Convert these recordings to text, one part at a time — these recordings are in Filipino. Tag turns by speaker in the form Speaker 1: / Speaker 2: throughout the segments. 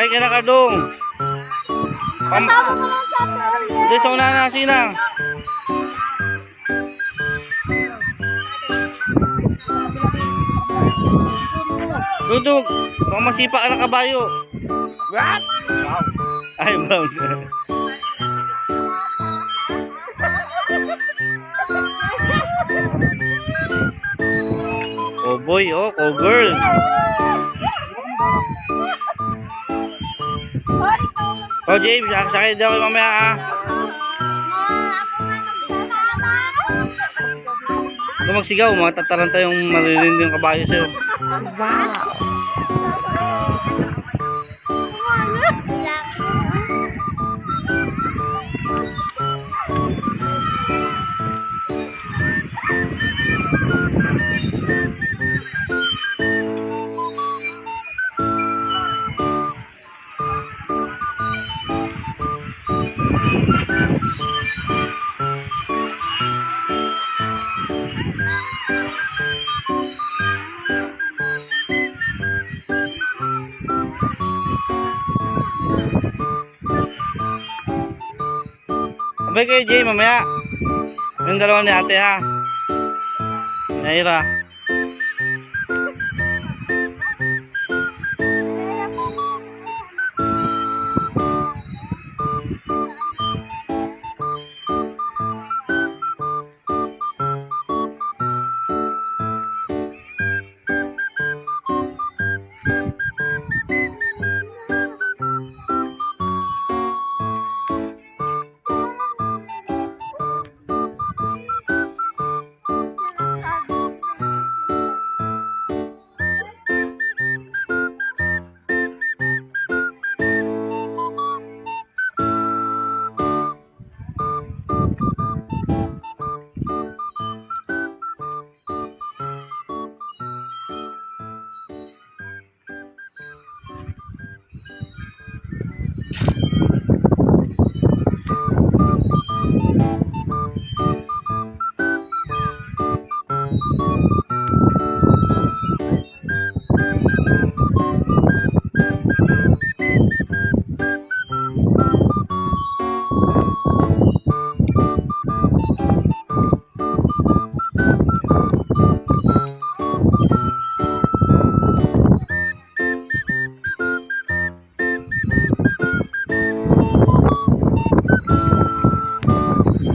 Speaker 1: Ay, kaya Kardong. Doon sa una na, sige na. Dudog, baka masipa ka ng kabayo.
Speaker 2: What?
Speaker 1: Ay, brown. Oh boy, oh, oh girl. Oh James, sakit daw kayo mamaya ah. Kung magsigaw, matataranta yung maririnig yung kabayo sa'yo.
Speaker 2: Wow.
Speaker 1: Sabay kayo Jay, mamaya. Yung dalawa ni ate ha. Naira.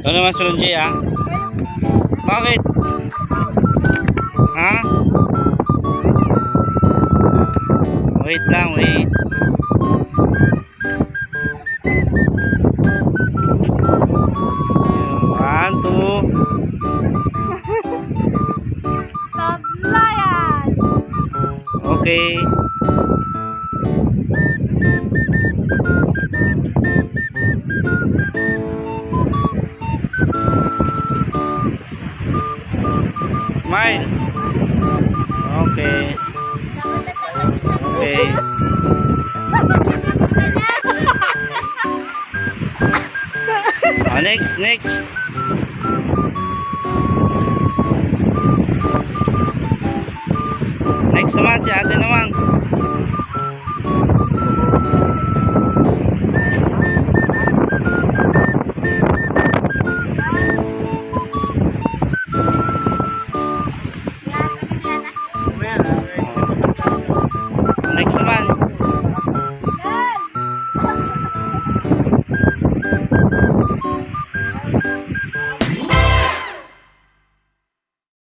Speaker 1: Ano naman sunod Jay ah? Bakit? Ha? Wait lang, wait. One, two.
Speaker 3: Sablayan.
Speaker 1: Okay. Smile. Okay. Okay. Next, next. Next naman si ate naman.